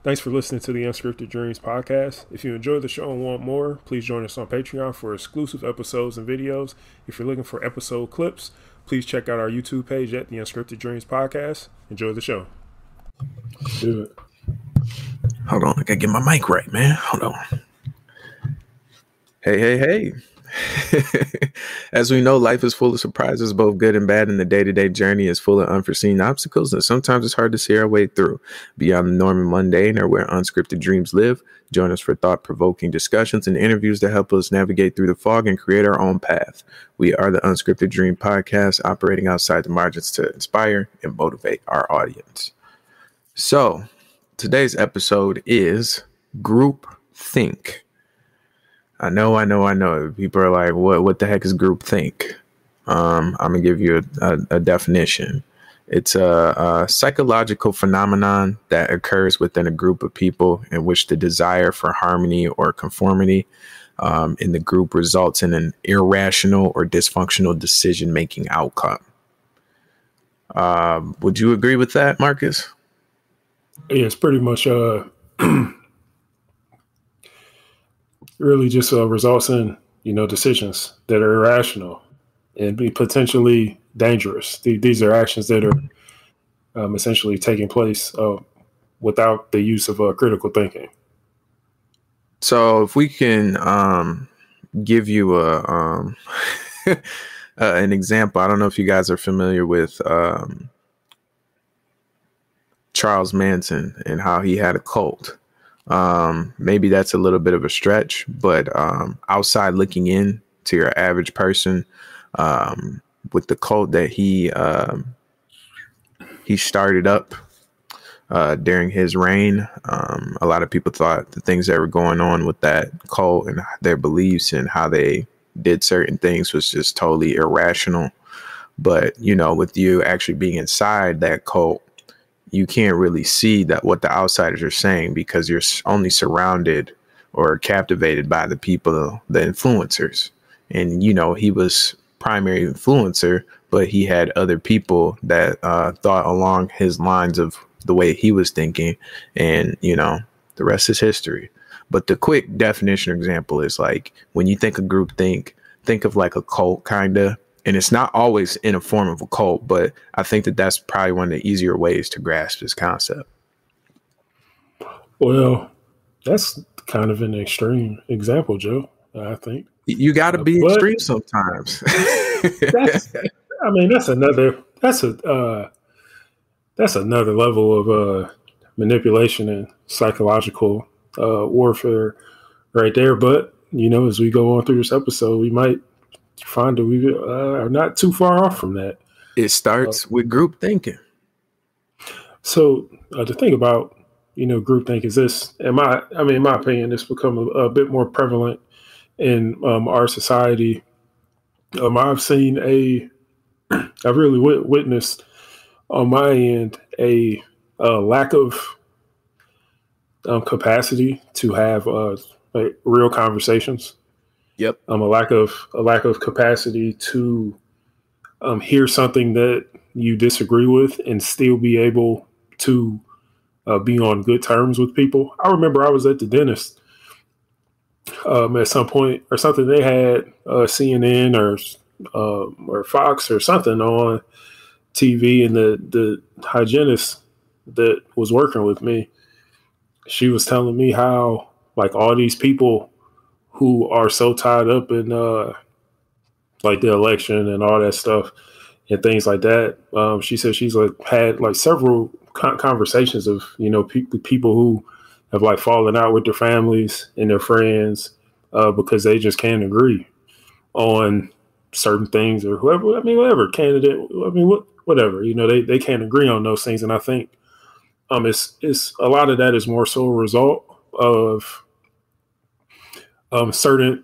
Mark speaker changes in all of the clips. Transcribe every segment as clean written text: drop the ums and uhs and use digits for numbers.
Speaker 1: Thanks for listening to the Unscripted Dreams podcast. If you enjoyed the show and want more, please join us on Patreon for exclusive episodes and videos. If you're looking for episode clips, please check out our YouTube page at the Unscripted Dreams podcast. Enjoy the show.
Speaker 2: Let's do it. Hold on, I gotta get my mic right, man. Hold on. Hey. As we know, life is full of surprises, both good and bad, and the day-to-day journey is full of unforeseen obstacles, and sometimes it's hard to see our way through. Beyond the norm and mundane, or where unscripted dreams live, join us for thought-provoking discussions and interviews that help us navigate through the fog and create our own path. We are the Unscripted Dream Podcast, operating outside the margins to inspire and motivate our audience. So, today's episode is Group Think. I know. People are like, what the heck is group think? I'm going to give you a definition. It's a psychological phenomenon that occurs within a group of people in which the desire for harmony or conformity in the group results in an irrational or dysfunctional decision-making outcome. Would you agree with that, Marcus?
Speaker 1: Yeah, it's pretty much really just results in, decisions that are irrational and be potentially dangerous. These are actions that are essentially taking place without the use of critical thinking.
Speaker 2: So if we can give you an example, I don't know if you guys are familiar with Charles Manson and how he had a cult. Maybe that's a little bit of a stretch, but outside looking in to your average person, with the cult that he started up during his reign, a lot of people thought the things that were going on with that cult and their beliefs and how they did certain things was just totally irrational. But, with you actually being inside that cult, you can't really see that what the outsiders are saying because you're only surrounded or captivated by the people, the influencers. And, he was primary influencer, but he had other people that thought along his lines of the way he was thinking. And, the rest is history. But the quick definition example is like when you think of group think of like a cult kind of. And it's not always in a form of a cult, but I think that that's probably one of the easier ways to grasp this concept.
Speaker 1: Well, that's kind of an extreme example, Joe, I think.
Speaker 2: You got to be extreme sometimes.
Speaker 1: That's another level of manipulation and psychological warfare right there. But, as we go on through this episode, we might find that we are not too far off from that.
Speaker 2: It starts with group thinking.
Speaker 1: So the thing about, group think is this, in my opinion, it's become a bit more prevalent in our society. I've really witnessed on my end a lack of capacity to have real conversations.
Speaker 2: Yep.
Speaker 1: A lack of capacity to hear something that you disagree with and still be able to be on good terms with people. I remember I was at the dentist at some point or something. They had CNN or Fox or something on TV, and the hygienist that was working with me, she was telling me how like all these people who are so tied up in like the election and all that stuff and things like that. She said she's like had like several conversations of, people who have like fallen out with their families and their friends because they just can't agree on certain things or whatever candidate. Whatever, they can't agree on those things. And I think it's a lot of that is more so a result of certain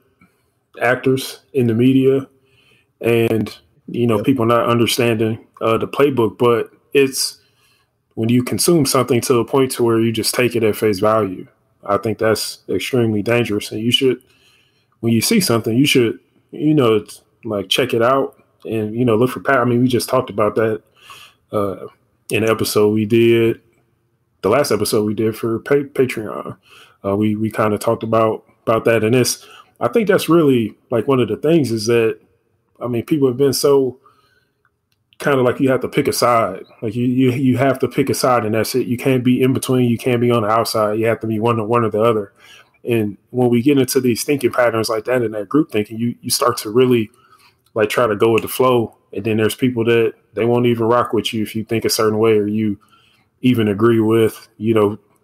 Speaker 1: actors in the media and people not understanding the playbook. But it's when you consume something to a point to where you just take it at face value. I think that's extremely dangerous, and you should, when you see something, you should like check it out and look for I mean, we just talked about that in the episode we did, the last episode we did for Patreon. We kind of talked about that, and I think that's really like one of the things is that, I mean, people have been so kind of like you have to pick a side. Like you have to pick a side, and that's it. You can't be in between. You can't be on the outside. You have to be one or the other. And when we get into these thinking patterns like that and that group thinking, you start to really like try to go with the flow. And then there's people that they won't even rock with you if you think a certain way or you even agree with,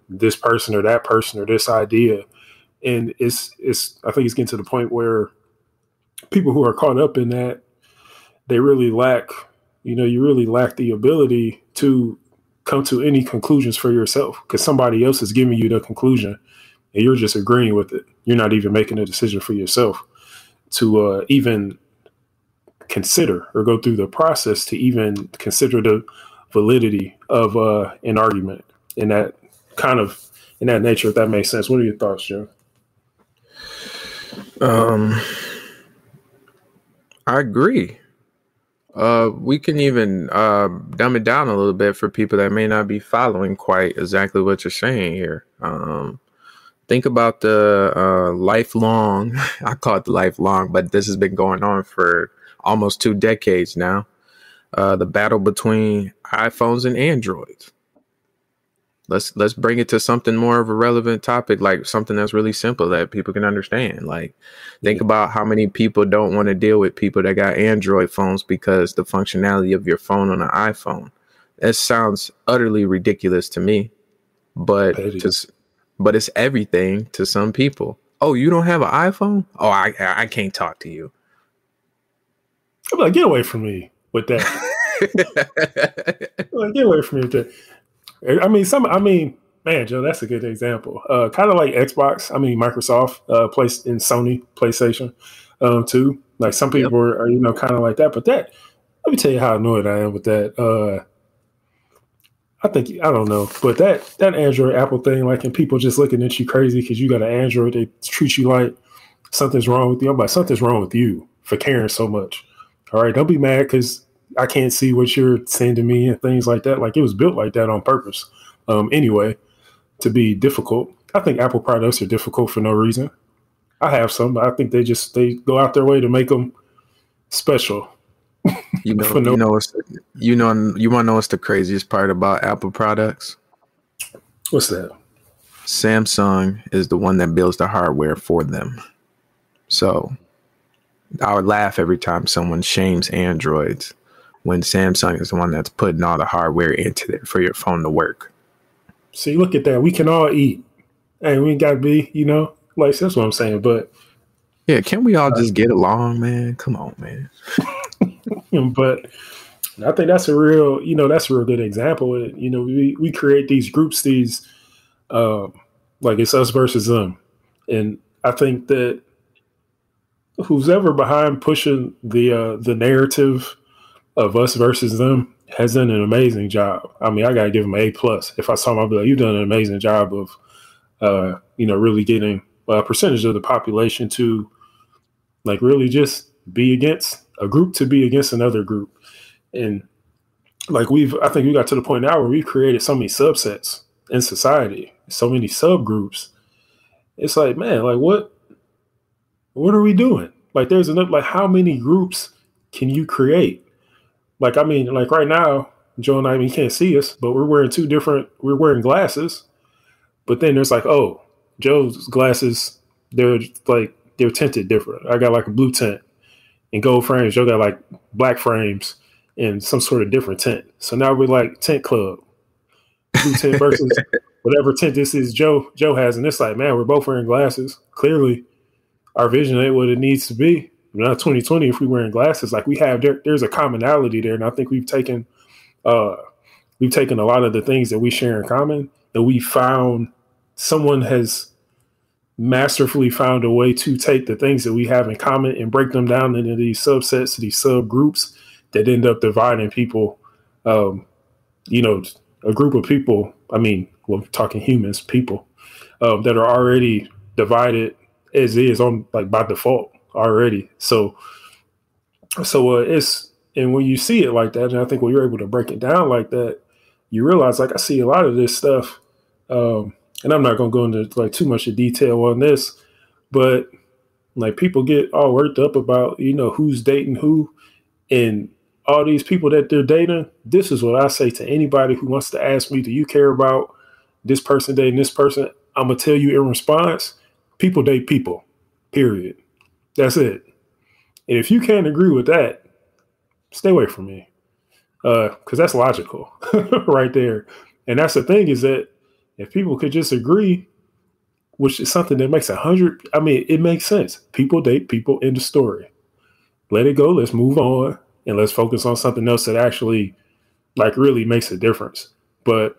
Speaker 1: this person or that person or this idea. And it's I think it's getting to the point where people who are caught up in that, they really lack, you really lack the ability to come to any conclusions for yourself because somebody else is giving you the conclusion and you're just agreeing with it. You're not even making a decision for yourself to even consider or go through the process to even consider the validity of an argument in that nature, if that makes sense. What are your thoughts, Joe?
Speaker 2: I agree. We can even dumb it down a little bit for people that may not be following quite exactly what you're saying here. Think about the lifelong, I call it the lifelong, but this has been going on for almost 2 decades now. The battle between iPhones and Androids. Let's bring it to something more of a relevant topic, like something that's really simple that people can understand. Like, think about how many people don't want to deal with people that got Android phones because the functionality of your phone on an iPhone. It sounds utterly ridiculous to me, but it's everything to some people. Oh, you don't have an iPhone? Oh, I can't talk to you.
Speaker 1: I'm like, get away from me with that. Like, get away from me with that. I mean, man, Joe, that's a good example. Kind of like Xbox. I mean, Microsoft, placed in Sony PlayStation, too. Like some people are kind of like that. But let me tell you how annoyed I am with that. I don't know, but that Android Apple thing, like, and people just looking at you crazy because you got an Android, they treat you like something's wrong with you. I'm like, something's wrong with you for caring so much. All right, don't be mad because I can't see what you're saying to me and things like that. Like, it was built like that on purpose. Anyway, to be difficult. I think Apple products are difficult for no reason. I have some, but I think they go out their way to make them special.
Speaker 2: You want to know what's the craziest part about Apple products?
Speaker 1: What's that?
Speaker 2: Samsung is the one that builds the hardware for them. So I would laugh every time someone shames Androids when Samsung is the one that's putting all the hardware into it for your phone to work.
Speaker 1: See, look at that. We can all eat. And we got to be, like, that's what I'm saying. But
Speaker 2: yeah, can't we all just get along, man? Come on, man.
Speaker 1: But I think that's a real good example. We create these groups, these like it's us versus them. And I think that who's ever behind pushing the narrative of us versus them has done an amazing job. I mean, I gotta give them an A+. If I saw him, I'd be like, you've done an amazing job of really getting a percentage of the population to like really just be against a group to be against another group. And like I think we got to the point now where we've created so many subsets in society, so many subgroups. It's like, man, like what are we doing? Like there's enough, like how many groups can you create? Like, I mean, like right now, Joe and I, you can't see us, but we're wearing glasses. But then there's like, oh, Joe's glasses, they're tinted different. I got like a blue tint and gold frames. Joe got like black frames and some sort of different tint. So now we're like tint club, blue tint versus whatever tint this is Joe has. And it's like, man, we're both wearing glasses. Clearly our vision ain't what it needs to be. Not 2020 if we're wearing glasses. Like we have, there's a commonality there. And I think we've taken we've taken a lot of the things that we share in common, and we found someone has masterfully found a way to take the things that we have in common and break them down into these subsets, these subgroups that end up dividing people. You know, a group of people, I mean, well, talking humans, people that are already divided as is on like by default already. So it's, and when you see it like that, and I think when you're able to break it down like that, you realize like I see a lot of this stuff. And I'm not going to go into like too much of detail on this, but like people get all worked up about, you know, who's dating who and all these people that they're dating. This is what I say to anybody who wants to ask me, do you care about this person dating this person? I'm going to tell you in response, people date people, period. That's it. And if you can't agree with that, stay away from me. Because that's logical right there. And that's the thing is that if people could just agree, which is something that makes it makes sense. People date people in the story. Let it go. Let's move on and let's focus on something else that actually like really makes a difference. But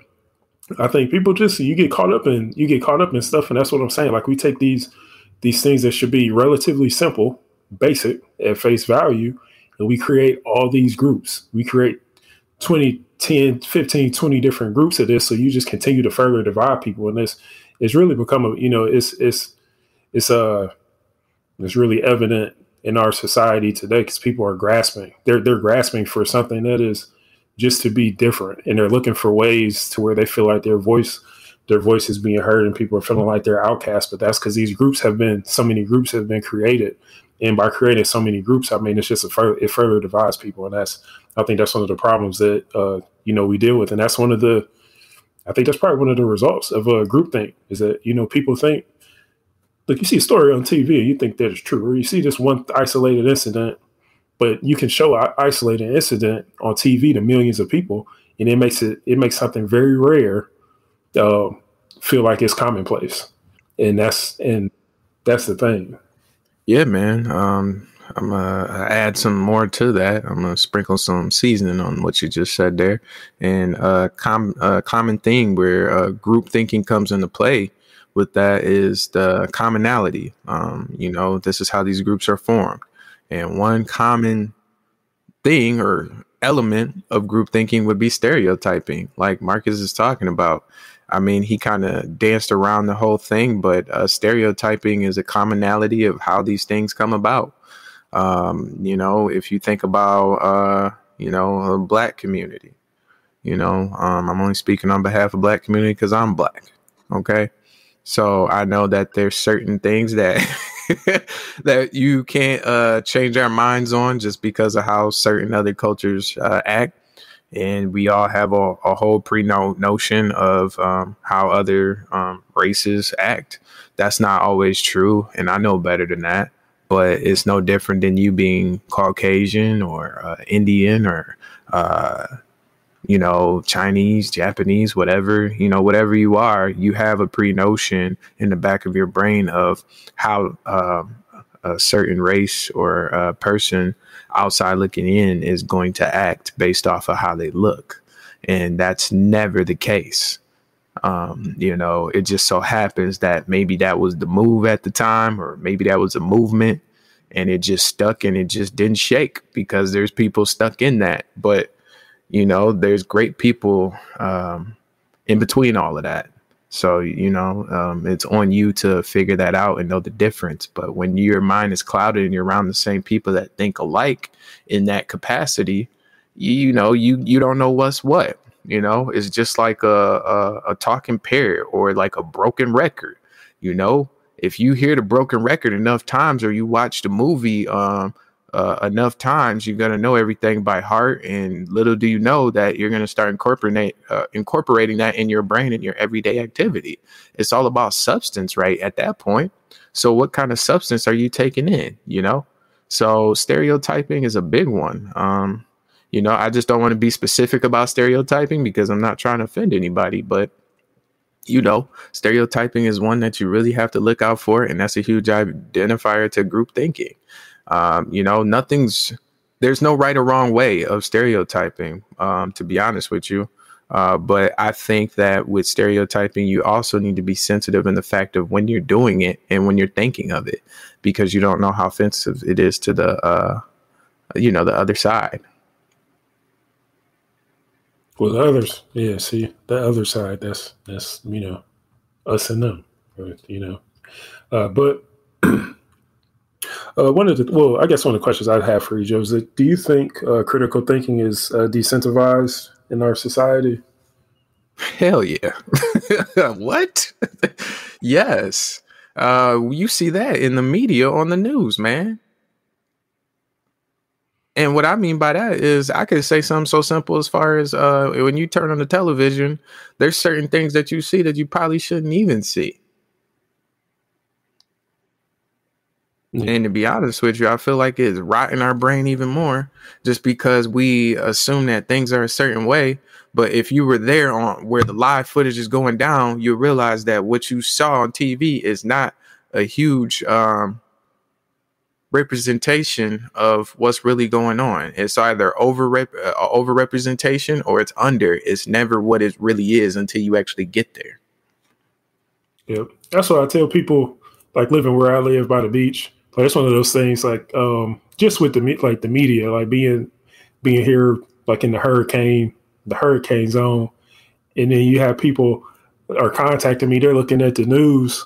Speaker 1: I think people just, you get caught up in stuff. And that's what I'm saying. Like we take these things that should be relatively simple, basic at face value, and we create all these groups. We create 20, 10, 15, 20 different groups of this. So you just continue to further divide people. And it's really become it's really evident in our society today because people are grasping. They're grasping for something that is just to be different. And they're looking for ways to where they feel like their voice is being heard and people are feeling like they're outcast. But that's because so many groups have been created. And by creating so many groups, I mean, it's just it further divides people. And I think that's one of the problems that, we deal with. And I think that's probably one of the results of groupthink is that, people think, look, you see a story on TV and you think that it's true, or you see this one isolated incident, but you can show an isolated incident on TV to millions of people. And it makes something very rare feel like it's commonplace. And that's the thing.
Speaker 2: Yeah, man. I'm gonna add some more to that. I'm gonna sprinkle some seasoning on what you just said there. And a common thing where group thinking comes into play with that is the commonality. This is how these groups are formed. And one common thing or element of group thinking would be stereotyping, like Marcus is talking about. I mean, he kind of danced around the whole thing, but stereotyping is a commonality of how these things come about. If you think about, a Black community, I'm only speaking on behalf of Black community because I'm Black. OK, so I know that there's certain things that that you can't change our minds on just because of how certain other cultures act. And we all have a whole notion of how other races act. That's not always true. And I know better than that. But it's no different than you being Caucasian or Indian or, Chinese, Japanese, whatever, whatever you are, you have a pre-notion in the back of your brain of how a certain race or a person outside looking in is going to act based off of how they look. And that's never the case. It just so happens that maybe that was the move at the time, or maybe that was a movement and it just stuck and it just didn't shake because there's people stuck in that. But, there's great people in between all of that. So, it's on you to figure that out and know the difference. But when your mind is clouded and you're around the same people that think alike in that capacity, you don't know what's what. It's just like a talking parrot or like a broken record. If you hear the broken record enough times or you watch the movie enough times, you're going to know everything by heart. And little do you know that you're going to start incorporating that in your brain and your everyday activity. It's all about substance, right? At that point. So what kind of substance are you taking in, So stereotyping is a big one. I just don't want to be specific about stereotyping because I'm not trying to offend anybody, but stereotyping is one that you really have to look out for. And that's a huge identifier to group thinking. There's no right or wrong way of stereotyping, to be honest with you. But I think that with stereotyping, you also need to be sensitive in the fact of when you're doing it and when you're thinking of it, because you don't know how offensive it is to the other side.
Speaker 1: Well, the others, yeah. See, the other side. That's us and them. But I guess one of the questions I'd have for you, Joe, is that do you think critical thinking is decentralized in our society?
Speaker 2: Hell yeah. What? Yes. You see that in the media on the news, man. And what I mean by that is I could say something so simple as far as when you turn on the television, there's certain things that you see that you probably shouldn't even see. And to be honest with you, I feel like it's rotting our brain even more just because we assume that things are a certain way. But if you were there on where the live footage is going down, you realize that what you saw on TV is not a huge representation of what's really going on. It's either over representation or it's under. It's never what it really is until you actually get there.
Speaker 1: Yep. That's what I tell people, like living where I live by the beach. Like it's one of those things, like just with the media, like being here, like in the hurricane zone, and then you have people are contacting me. They're looking at the news,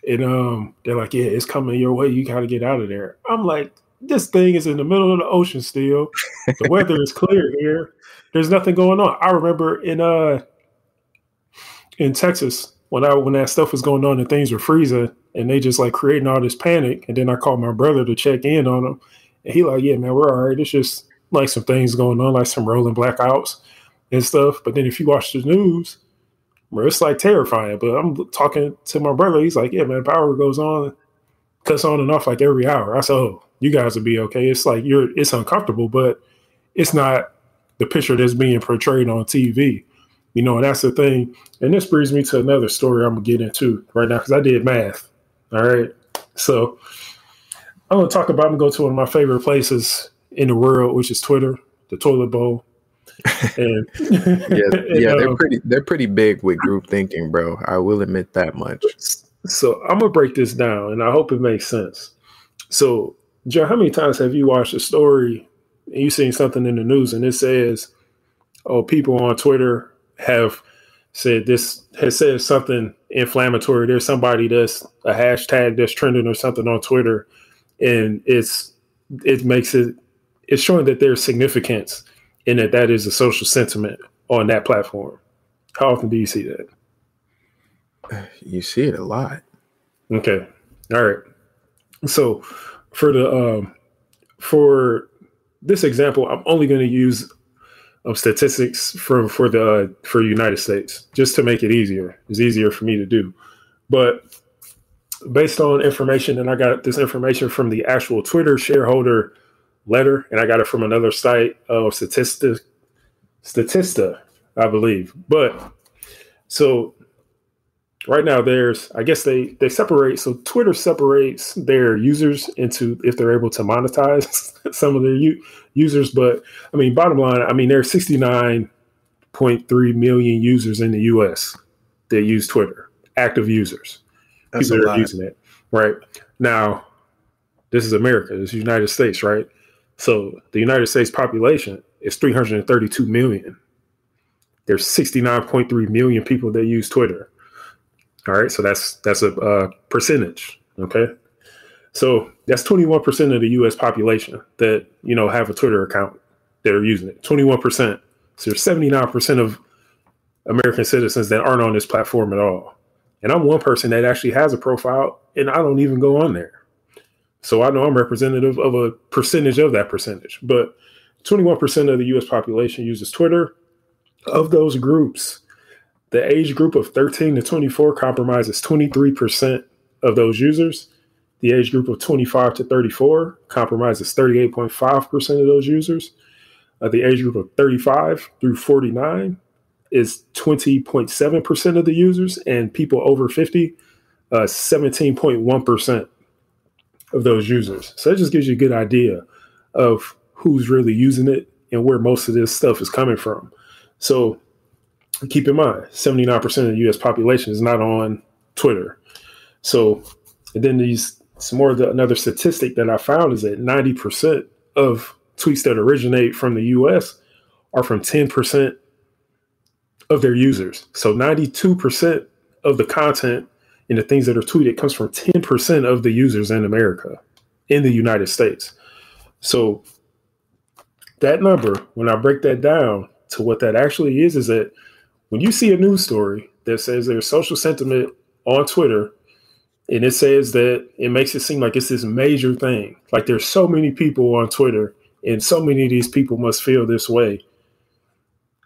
Speaker 1: and they're like, "Yeah, it's coming your way. You got to get out of there." I'm like, "This thing is in the middle of the ocean still. The weather is clear here. There's nothing going on." I remember in Texas when that stuff was going on and things were freezing. And they just like creating all this panic. And then I called my brother to check in on him. And he like, yeah, man, we're all right. It's just like some things going on, like some rolling blackouts and stuff. But then if you watch the news, bro, it's like terrifying. But I'm talking to my brother. He's like, yeah, man, power cuts on and off like every hour. I said, oh, you guys will be okay. It's like it's uncomfortable, but it's not the picture that's being portrayed on TV. And that's the thing. And this brings me to another story I'm going to get into right now because I did math. All right. So I'm going to go to one of my favorite places in the world, which is Twitter, the toilet bowl. And
Speaker 2: they're pretty big with group thinking, bro. I will admit that much.
Speaker 1: So I'm going to break this down and I hope it makes sense. So, Joe, how many times have you watched a story and you've seen something in the news and it says, oh, people on Twitter have said something inflammatory. There's somebody that's a hashtag that's trending or something on Twitter, and it's showing that there's significance in that is a social sentiment on that platform. How often do you see that?
Speaker 2: You see it a lot.
Speaker 1: Okay. All right. So for this example, I'm only going to use statistics for the United States, just to make it easier. It's easier for me to do. But based on information, and I got this information from the actual Twitter shareholder letter, and I got it from another site of Statista, I believe. But so right now I guess they separate. So Twitter separates their users into if they're able to monetize some of their users. But I mean, bottom line, I mean, there are 69.3 million users in the US that use Twitter, active users.
Speaker 2: That's
Speaker 1: People
Speaker 2: a
Speaker 1: that
Speaker 2: lot.
Speaker 1: are using it. Right. Now, this is America. This is the United States, right? So the United States population is 332 million. There's 69.3 million people that use Twitter. All right. So that's a percentage. Okay. So that's 21% of the U.S. population that, have a Twitter account that are using it. 21%. So there's 79% of American citizens that aren't on this platform at all. And I'm one person that actually has a profile and I don't even go on there. So I know I'm representative of a percentage of that percentage. But 21% of the U.S. population uses Twitter. Of those groups, the age group of 13 to 24 compromises 23% of those users. The age group of 25 to 34 compromises 38.5% of those users. The age group of 35 through 49 is 20.7% of the users, and people over 50, 17.1% of those users. So that just gives you a good idea of who's really using it and where most of this stuff is coming from. So keep in mind, 79% of the U.S. population is not on Twitter. So, and then another statistic that I found is that 90% of tweets that originate from the U.S. are from 10% of their users. So 92% of the content and the things that are tweeted comes from 10% of the users in America, in the United States. So that number, when I break that down to what that actually is that when you see a news story that says there's social sentiment on Twitter, and it says that it makes it seem like it's this major thing, like there's so many people on Twitter and so many of these people must feel this way.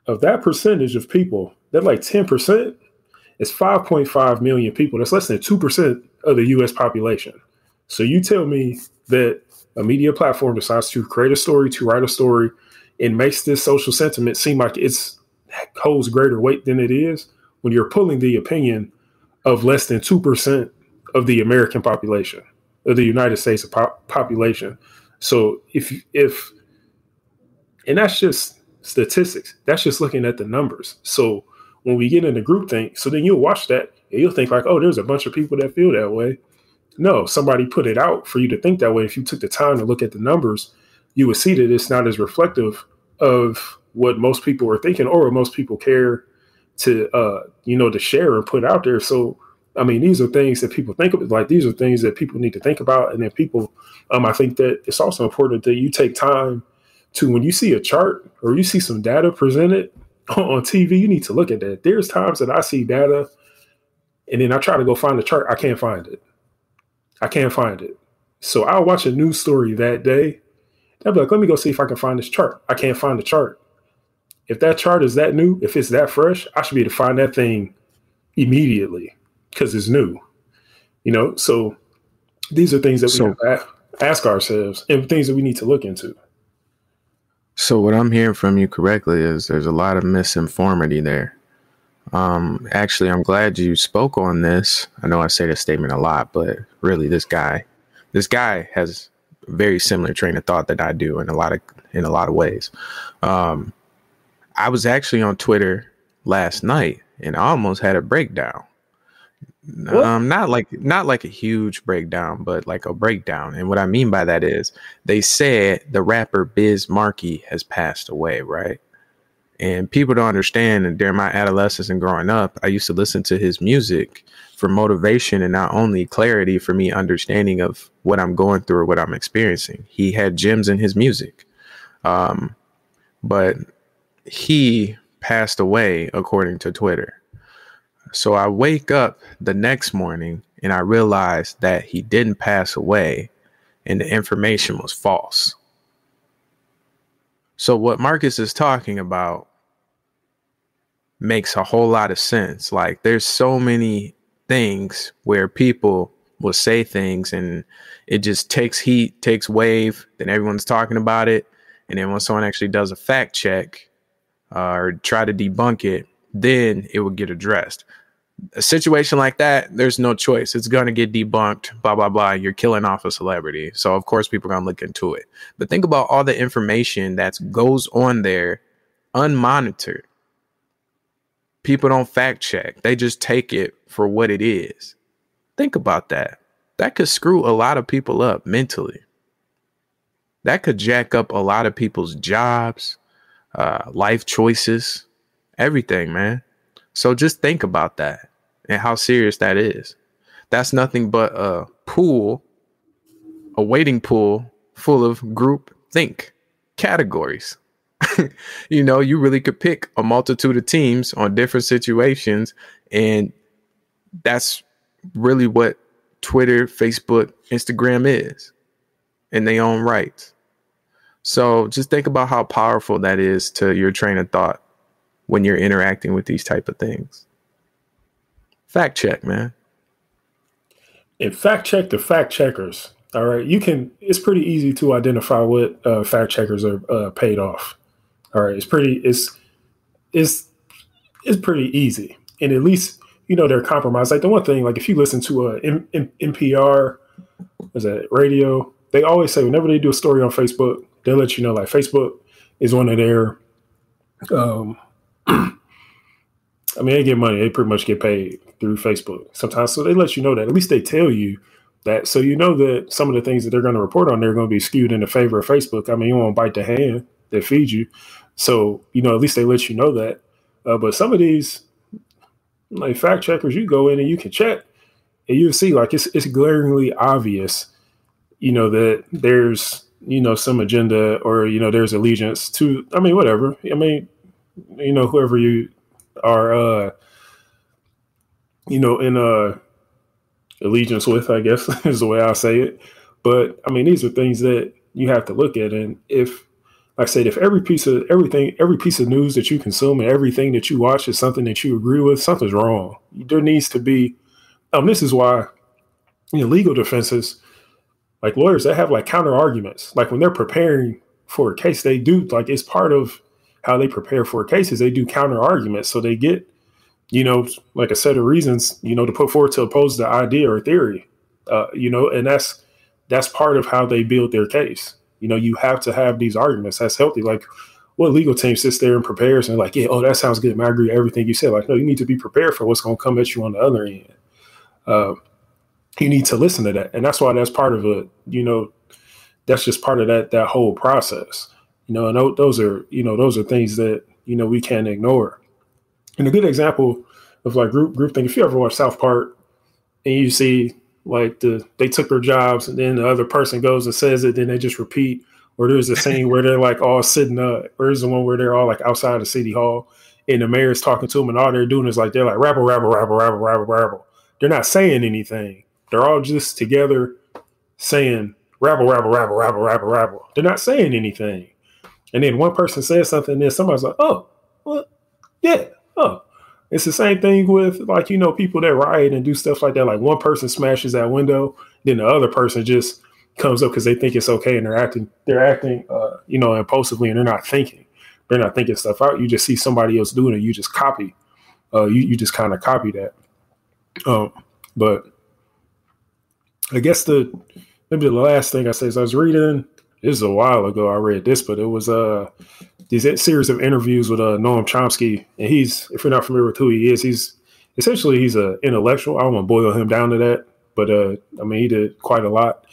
Speaker 1: Of that percentage of people, that like 10% is 5.5 million people. That's less than 2% of the U.S. population. So you tell me that a media platform decides to create a story, to write a story, and makes this social sentiment seem like it holds greater weight than it is when you're pulling the opinion of less than 2% of the American population, of the United States population. So and that's just statistics. That's just looking at the numbers. So when we get into groupthink, so then you'll watch that and you'll think like, oh, there's a bunch of people that feel that way. No, somebody put it out for you to think that way. If you took the time to look at the numbers, you would see that it's not as reflective of what most people are thinking or what most people care to, to share and put out there. So, I mean, these are things that people think of, like these are things that people need to think about. And then people, I think that it's also important that you take time to, when you see a chart or you see some data presented on TV, you need to look at that. There's times that I see data and then I try to go find the chart. I can't find it. So I'll watch a news story that day. I'll be like, let me go see if I can find this chart. I can't find the chart. If that chart is that new, if it's that fresh, I should be able to find that thing immediately because it's new. So these are things that we have to ask ourselves and things that we need to look into.
Speaker 2: So what I'm hearing from you correctly is there's a lot of misinformity there. Actually, I'm glad you spoke on this. I know I say this statement a lot, but really this guy has a very similar train of thought that I do in a lot of ways. I was actually on Twitter last night and I almost had a breakdown. Not like a huge breakdown, but like a breakdown. And what I mean by that is they said the rapper Biz Markie has passed away, right? And people don't understand that during my adolescence and growing up, I used to listen to his music for motivation and not only clarity for me understanding of what I'm going through or what I'm experiencing. He had gems in his music. But he passed away according to Twitter. So I wake up the next morning and I realized that he didn't pass away and the information was false. So what Marcus is talking about makes a whole lot of sense. Like there's so many things where people will say things and it just takes heat, takes wave, then everyone's talking about it. And then when someone actually does a fact check or try to debunk it, then it will get addressed. A situation like that, there's no choice. It's going to get debunked, blah, blah, blah. You're killing off a celebrity. So, of course, people are going to look into it. But think about all the information that goes on there unmonitored. People don't fact check. They just take it for what it is. Think about that. That could screw a lot of people up mentally. That could jack up a lot of people's jobs, life choices, everything, man. So just think about that and how serious that is. That's nothing but a waiting pool full of group think categories. You really could pick a multitude of teams on different situations. And that's really what Twitter, Facebook, Instagram is in their own rights. So just think about how powerful that is to your train of thought when you're interacting with these type of things. Fact check, man.
Speaker 1: And fact check the fact checkers. All right. It's pretty easy to identify what fact checkers are paid off. All right. It's pretty easy. And at least, they're compromised. Like the one thing, like if you listen to NPR, is that radio, they always say whenever they do a story on Facebook, they'll let you know like Facebook is one of their I mean, they get money. They pretty much get paid through Facebook sometimes. So they let you know that. At least they tell you that. So you know that some of the things that they're going to report on, they're going to be skewed in the favor of Facebook. I mean, you won't bite the hand that feeds you. So, you know, at least they let you know that. But some of these like fact checkers, you go in and you can check and you'll see like it's glaringly obvious, you know, that there's, you know, some agenda or, you know, there's allegiance to, I mean, whatever. I mean, you know, whoever you are, you know, in allegiance with, I guess is the way I'll say it. But I mean, these are things that you have to look at. And if, like I said, if every piece of news that you consume and everything that you watch is something that you agree with, something's wrong. There needs to be, this is why, you know, legal defenses, like lawyers, they have like counter arguments. Like when they're preparing for a case, they do, like it's part of how they prepare for cases. They do counter arguments. So they get, you know, like a set of reasons, you know, to put forward to oppose the idea or theory, you know, and that's part of how they build their case. You know, you have to have these arguments. That's healthy. Like what legal team sits there and prepares and like, yeah, oh, that sounds good. I agree with everything you said. Like, no, you need to be prepared for what's going to come at you on the other end. You need to listen to that. And that's why that's part of it. You know, that's just part of that whole process, you know, and those are things that, you know, we can't ignore. And a good example of like groupthink, if you ever watch South Park and you see like they took their jobs and then the other person goes and says it, then they just repeat. Or there's a scene where they're like all sitting up. Or there's the one where they're all like outside of City Hall and the mayor's talking to them and all they're doing is like, they're like rabble, rabble, rabble, rabble, rabble, rabble. They're not saying anything. They're all just together saying rabble, rabble, rabble, rabble, rabble, rabble. They're not saying anything. And then one person says something and then somebody's like, oh, well, yeah, oh. It's the same thing with like, you know, people that riot and do stuff like that. Like one person smashes that window, then the other person just comes up because they think it's okay and they're acting, you know, impulsively and they're not thinking stuff out. You just see somebody else doing it. You just copy. You just kind of copy that. But I guess maybe the last thing I say is I was reading. This is a while ago. I read this, but it was these series of interviews with Noam Chomsky, and he's, if you're not familiar with who he is, he's an intellectual. I don't want to boil him down to that, but I mean, he did quite a lot.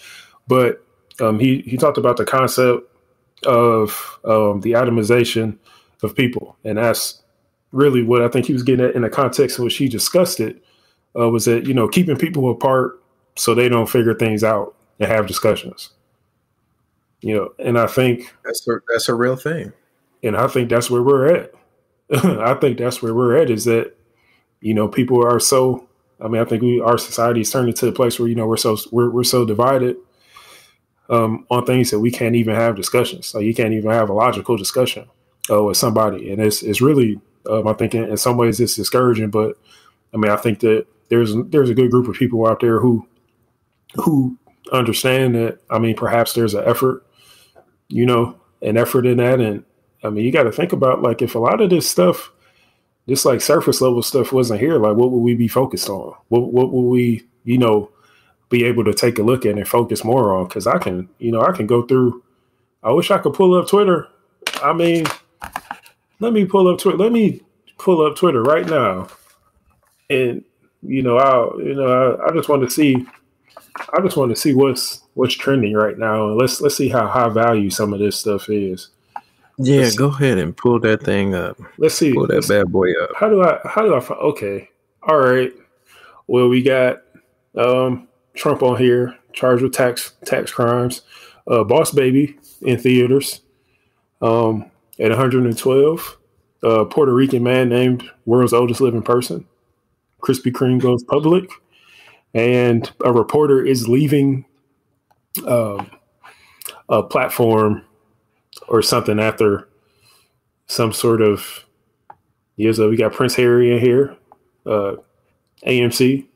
Speaker 1: But he talked about the concept of the atomization of people, and that's really what I think he was getting at in the context in which he discussed it. Was that, you know, keeping people apart so they don't figure things out and have discussions. You know, and I think
Speaker 2: that's a real thing.
Speaker 1: And I think that's where we're at. I think that's where we're at is that, you know, people are so, I mean, I think our society is turning to the place where, you know, we're so divided on things that we can't even have discussions. Like you can't even have a logical discussion with somebody. And it's really, I think in some ways it's discouraging, but I mean, I think that there's a good group of people out there who understand that. I mean, perhaps there's an effort in that. And I mean, you got to think about like if a lot of this stuff, this like surface level stuff wasn't here, like what would we be focused on? What would we, you know, be able to take a look at and focus more on? Because I can go through. I wish I could pull up Twitter. I mean, let me pull up Twitter right now, and I just want to see. I just want to see what's trending right now, and let's see how high value some of this stuff is.
Speaker 2: Yeah, go ahead and pull that thing up.
Speaker 1: Let's see.
Speaker 2: Pull that bad boy up.
Speaker 1: How do I find? Okay. All right. Well, we got Trump on here, charged with tax crimes. Boss Baby in theaters at 112. Puerto Rican man named world's oldest living person. Krispy Kreme goes public. And a reporter is leaving a platform or something after some sort of, so we got Prince Harry in here, AMC,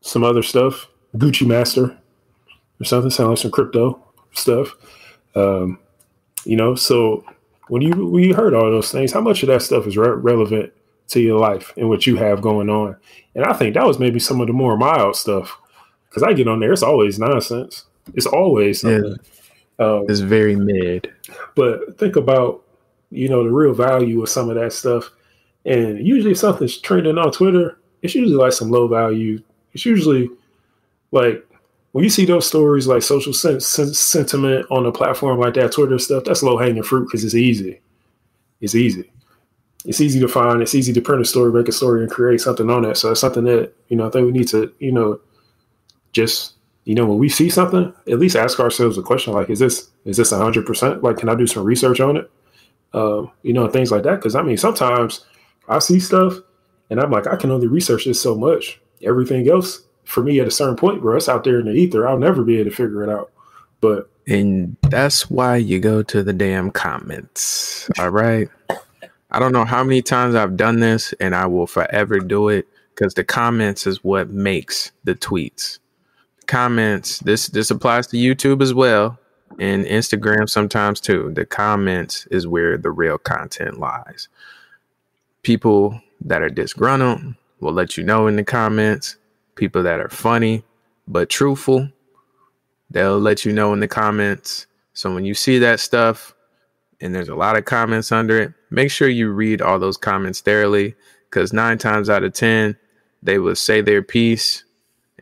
Speaker 1: some other stuff, Gucci Master or something, sound like some crypto stuff. So when you heard all those things, how much of that stuff is relevant to your life and what you have going on? And I think that was maybe some of the more mild stuff, because I get on there, it's always nonsense. It's always something.
Speaker 2: It's very mid.
Speaker 1: But think about, the real value of some of that stuff. And usually if something's trending on Twitter, it's usually like some low value. It's usually like when you see those stories like social sentiment on a platform like that, Twitter stuff, that's low hanging fruit because it's easy. It's easy. It's easy to find. It's easy to print a story, make a story, and create something on that. So it's something that, I think we need to, just, when we see something, at least ask ourselves a question like, is this 100%? Like, can I do some research on it? Things like that. Because sometimes I see stuff and I'm like, I can only research this so much. Everything else for me at a certain point, bro, it's out there in the ether. I'll never be able to figure it out.
Speaker 2: And that's why you go to the damn comments. All right. I don't know how many times I've done this, and I will forever do it because the comments is what makes the tweets. Comments. This applies to YouTube as well, and Instagram sometimes too. The comments is where the real content lies. People that are disgruntled will let you know in the comments. People that are funny but truthful, they'll let you know in the comments. So when you see that stuff and there's a lot of comments under it, make sure you read all those comments thoroughly, because 9 times out of 10, they will say their piece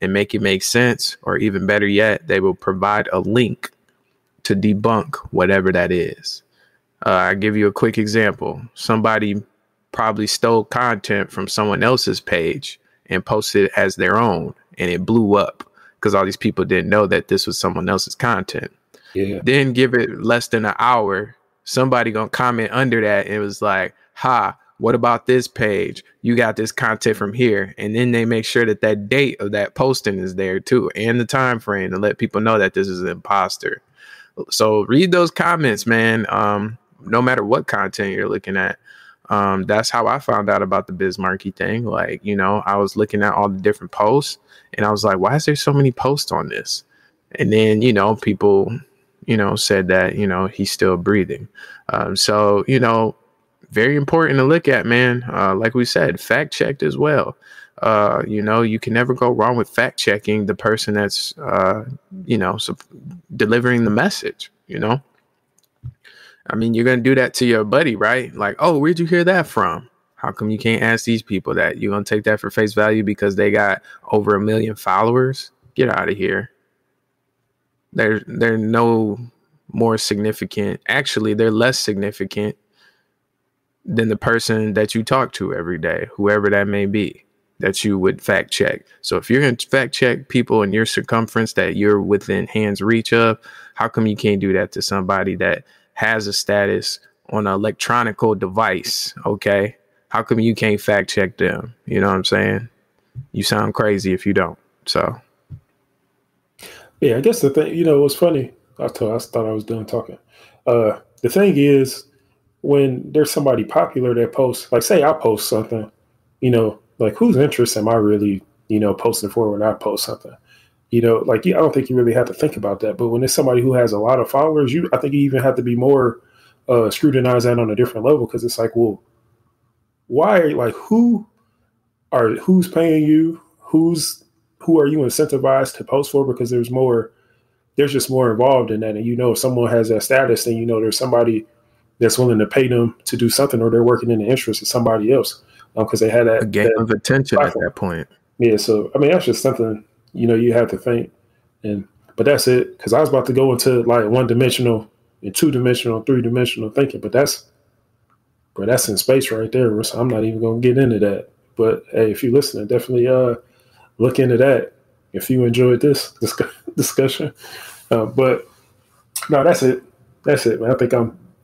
Speaker 2: and make it make sense, or even better yet, they will provide a link to debunk whatever that is. I'll give you a quick example. Somebody probably stole content from someone else's page and posted it as their own, and it blew up because all these people didn't know that this was someone else's content.
Speaker 1: Yeah.
Speaker 2: Then give it less than an hour, somebody gonna comment under that and it was like, what about this page? You got this content from here. And then they make sure that that date of that posting is there too, and the time frame, to let people know that this is an imposter. So read those comments, man. No matter what content you're looking at. That's how I found out about the Bismarcky thing. Like, I was looking at all the different posts and I was like, why is there so many posts on this? And then, people, said that, he's still breathing. So, very important to look at, man. Like we said, fact checked as well. You can never go wrong with fact checking the person that's, delivering the message, you're going to do that to your buddy, right? Like, oh, where'd you hear that from? How come you can't ask these people that? You're going to take that for face value because they got over 1 million followers? Get out of here. They're no more significant. Actually, they're less significant than the person that you talk to every day, whoever that may be, that you would fact check. So if you're going to fact check people in your circumference that you're within hand's reach of, how come you can't do that to somebody that has a status on an electronical device? Okay. How come you can't fact check them? You know what I'm saying? You sound crazy if you don't. So.
Speaker 1: Yeah, I guess the thing, what's funny, I thought I was done talking. The thing is, when there's somebody popular that posts, like say I post something, like whose interest am I really, posting for when I post something? I don't think you really have to think about that. But when it's somebody who has a lot of followers, I think you even have to be more scrutinize that on a different level, because it's like, well, why? Like, who's paying you? Who are you incentivized to post for? Because there's just more involved in that. And if someone has that status, then there's somebody that's willing to pay them to do something, or they're working in the interest of somebody else because they had
Speaker 2: a game of attention platform at that point.
Speaker 1: Yeah, so that's just something you have to think. But that's it, because I was about to go into like 1-dimensional and 2-dimensional, 3-dimensional thinking, but that's in space right there. So I'm not even gonna get into that. But hey, if you're listening, definitely look into that if you enjoyed this discussion. But no, that's it, man. I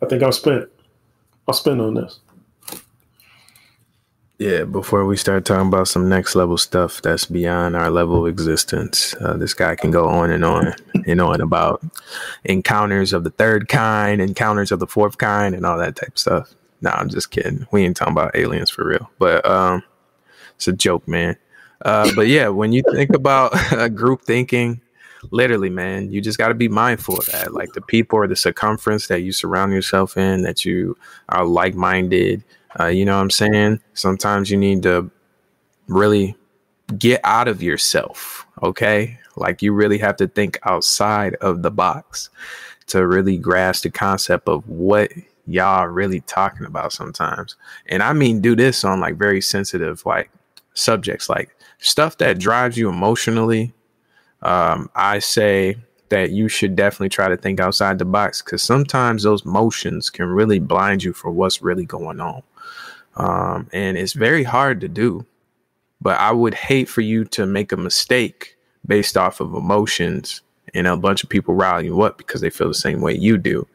Speaker 1: think I'm spent. I'll spend on this.
Speaker 2: Yeah, before we start talking about some next level stuff that's beyond our level of existence, this guy can go on and on about encounters of the third kind, encounters of the fourth kind, and all that type of stuff. Nah, I'm just kidding. We ain't talking about aliens for real. But it's a joke, man. But yeah, when you think about group thinking, literally, man, you just got to be mindful of that. Like the people or the circumference that you surround yourself in, that you are like-minded. You know what I'm saying? Sometimes you need to really get out of yourself. Okay. Like you really have to think outside of the box to really grasp the concept of what y'all really talking about sometimes. And I mean, do this on like very sensitive, like subjects, like stuff that drives you emotionally. I say that you should definitely try to think outside the box, because sometimes those motions can really blind you for what's really going on. And it's very hard to do, but I would hate for you to make a mistake based off of emotions and a bunch of people rile you up because they feel the same way you do.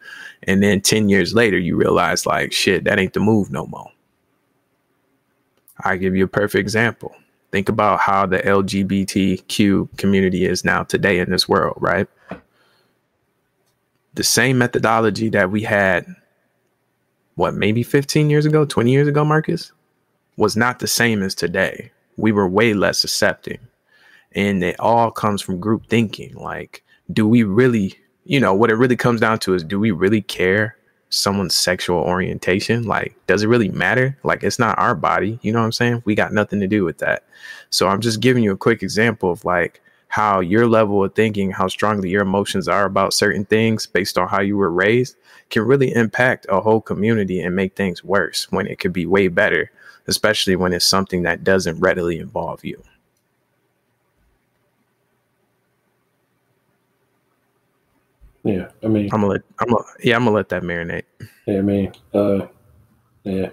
Speaker 2: And then 10 years later, you realize like, shit, that ain't the move no more. I give you a perfect example. Think about how the LGBTQ community is now today in this world, right? The same methodology that we had, maybe 15 years ago, 20 years ago, Marcus, was not the same as today. We were way less accepting. And it all comes from group thinking. Like, do we really, what it really comes down to is, do we really care someone's sexual orientation? Like, does it really matter? Like, it's not our body. You know what I'm saying? We got nothing to do with that. So I'm just giving you a quick example of like how your level of thinking, how strongly your emotions are about certain things based on how you were raised, can really impact a whole community and make things worse when it could be way better, especially when it's something that doesn't readily involve you.
Speaker 1: Yeah, I mean,
Speaker 2: I'm gonna let that marinate.
Speaker 1: Yeah, I mean, yeah,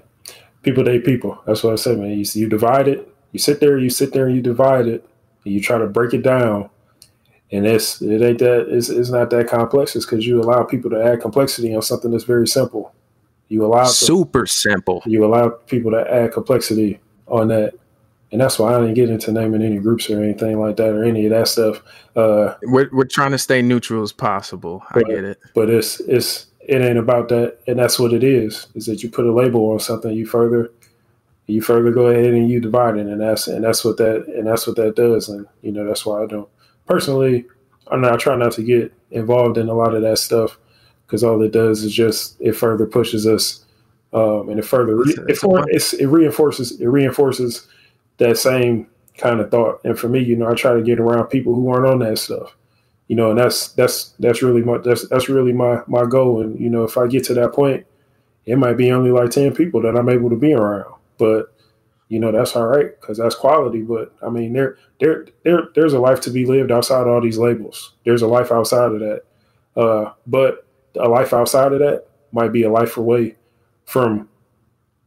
Speaker 1: people date people. That's what I said, man. You divide it. You sit there, and you divide it, and you try to break it down. And it's not that complex. It's because you allow people to add complexity on something that's very simple.
Speaker 2: Super simple.
Speaker 1: You allow people to add complexity on that. And that's why I didn't get into naming any groups or anything like that or any of that stuff.
Speaker 2: We're trying to stay neutral as possible. I get it.
Speaker 1: But it ain't about that. And that's what it is that you put a label on something, you further go ahead and you divide it. And that's what that does. And, that's why I don't. Personally, I try not to get involved in a lot of that stuff, because all it does is just, it further pushes us. And it reinforces that same kind of thought. And for me, I try to get around people who aren't on that stuff, and that's really my goal. And, if I get to that point, it might be only like 10 people that I'm able to be around, but that's all right, because that's quality. But I mean, there's a life to be lived outside of all these labels. There's a life outside of that. But a life outside of that might be a life away from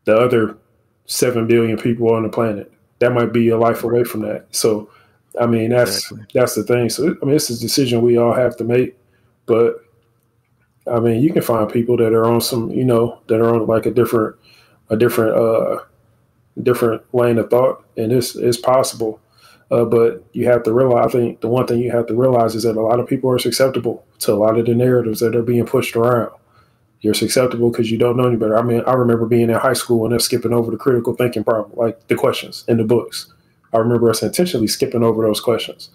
Speaker 1: the other 7 billion people on the planet. That might be a life away from that. So, I mean, that's the thing. So, I mean, it's a decision we all have to make. But, I mean, you can find people that are on some, that are on like a different lane of thought, and it's possible. But you have to realize, I think the one thing you have to realize is that a lot of people are susceptible to a lot of the narratives that are being pushed around. You're susceptible because you don't know any better. I mean, I remember being in high school and they're skipping over the critical thinking problem, like the questions in the books. I remember us intentionally skipping over those questions.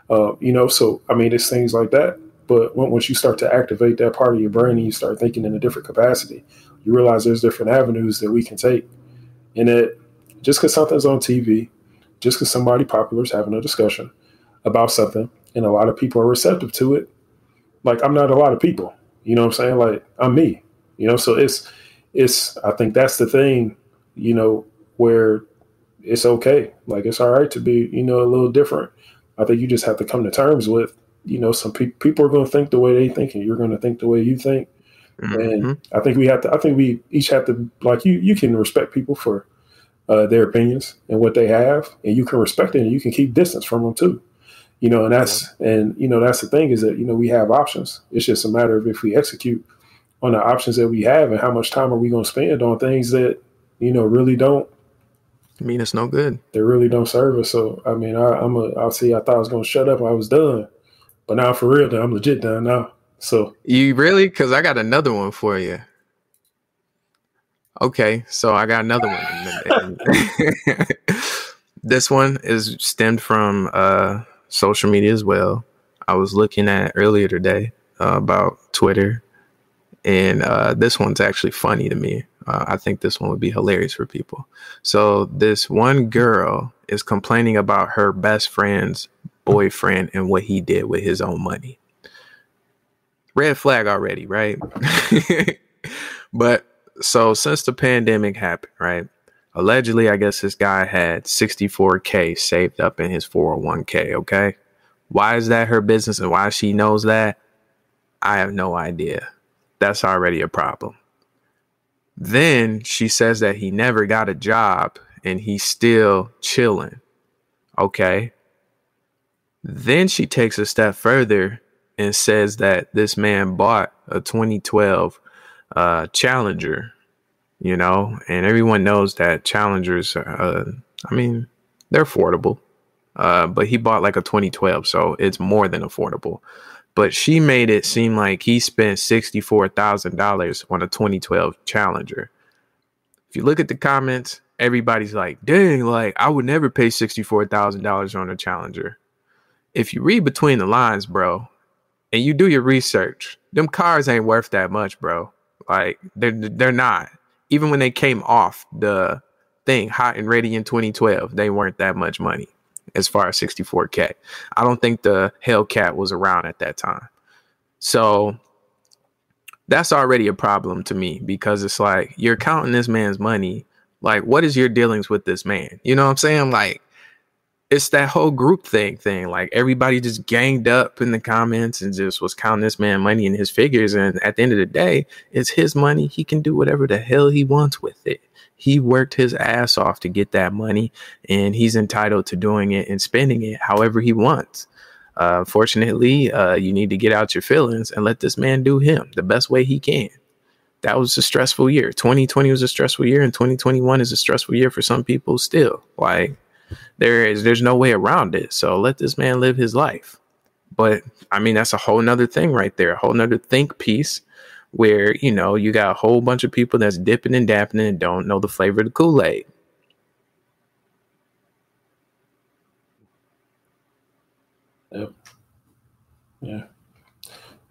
Speaker 1: So, I mean, it's things like that. But once you start to activate that part of your brain and you start thinking in a different capacity, you realize there's different avenues that we can take. And that just because something's on TV, just because somebody popular is having a discussion about something and a lot of people are receptive to it, like, I'm not a lot of people. You know what I'm saying? Like, I'm me, so it's, I think that's the thing, where it's okay. Like, it's all right to be, a little different. I think you just have to come to terms with, some people are going to think the way they think and you're going to think the way you think. Mm-hmm. And I think we each have to, like, you can respect people for their opinions and what they have, and you can respect it and you can keep distance from them too. And that's the thing is that, we have options. It's just a matter of if we execute on the options that we have and how much time are we going to spend on things that, really don't.
Speaker 2: I mean, it's no good.
Speaker 1: They really don't serve us. So, I mean, I'll see, I thought I was going to shut up. I was done, but now for real, I'm legit done now. So
Speaker 2: you really, cause I got another one for you. Okay. So I got another one. This one is stemmed from, social media as well. I was looking at earlier today about Twitter, and this one's actually funny to me. I think this one would be hilarious for people. So this one girl is complaining about her best friend's boyfriend and what he did with his own money. Red flag already, right? But so since the pandemic happened, right? Allegedly, I guess this guy had 64K saved up in his 401k. Okay. Why is that her business and why she knows that? I have no idea. That's already a problem. Then she says that he never got a job and he's still chilling. Okay. Then she takes a step further and says that this man bought a 2012 Challenger, you know, and everyone knows that Challengers, they're affordable. But he bought like a 2012, so it's more than affordable. But she made it seem like he spent $64,000 on a 2012 Challenger. If you look at the comments, everybody's like, dang, like I would never pay $64,000 on a Challenger. If you read between the lines, bro, and you do your research, them cars ain't worth that much, bro. Like they're not. Even when they came off the thing, hot and ready in 2012, they weren't that much money as far as 64K. I don't think the Hellcat was around at that time. So that's already a problem to me because it's like you're counting this man's money. Like, what is your dealings with this man? You know what I'm saying? Like, it's that whole group thing. Like, everybody just ganged up in the comments and just was counting this man money and his figures. And at the end of the day, it's his money. He can do whatever the hell he wants with it. He worked his ass off to get that money, and he's entitled to doing it and spending it however he wants. Fortunately, you need to get out your feelings and let this man do him the best way he can. That was a stressful year. 2020 was a stressful year, and 2021 is a stressful year for some people still. Like, there's no way around it. So let this man live his life. But I mean, that's a whole nother thing right there, a whole nother think piece where, you know, you got a whole bunch of people that's dipping and dapping and don't know the flavor of the Kool-Aid.
Speaker 1: Yep. Yeah.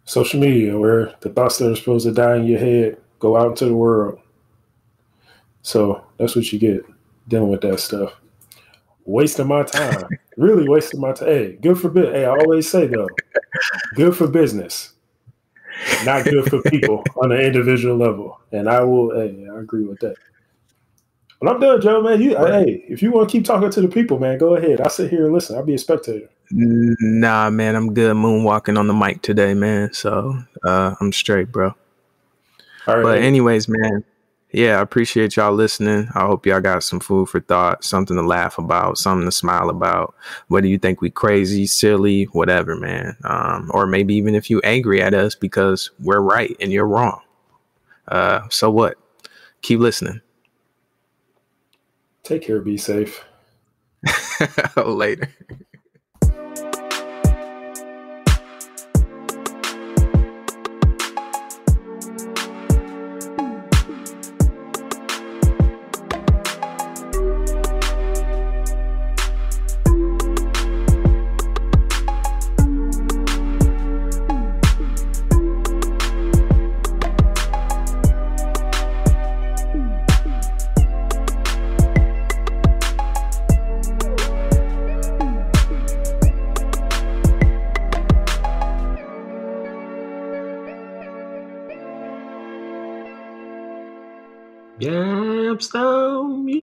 Speaker 1: Social media, where the thoughts that are supposed to die in your head go out into the world. So that's what you get dealing with that stuff. Wasting my time. Really wasting my time. Hey, good for business. Hey, I always say, though, good for business. Not good for people on an individual level. And I agree with that. But I'm done, Joe, man. Hey, if you want to keep talking to the people, man, go ahead. I'll sit here and listen. I'll be a spectator.
Speaker 2: Nah, man, I'm good moonwalking on the mic today, man. So I'm straight, bro. All right. But anyways, man, yeah, I appreciate y'all listening. I hope y'all got some food for thought, something to laugh about, something to smile about. Whether you think we crazy, silly, whatever, man. Or maybe even if you angry at us because we're right and you're wrong. So what? Keep listening.
Speaker 1: Take care. Be safe.
Speaker 2: Later.
Speaker 1: Gapstone.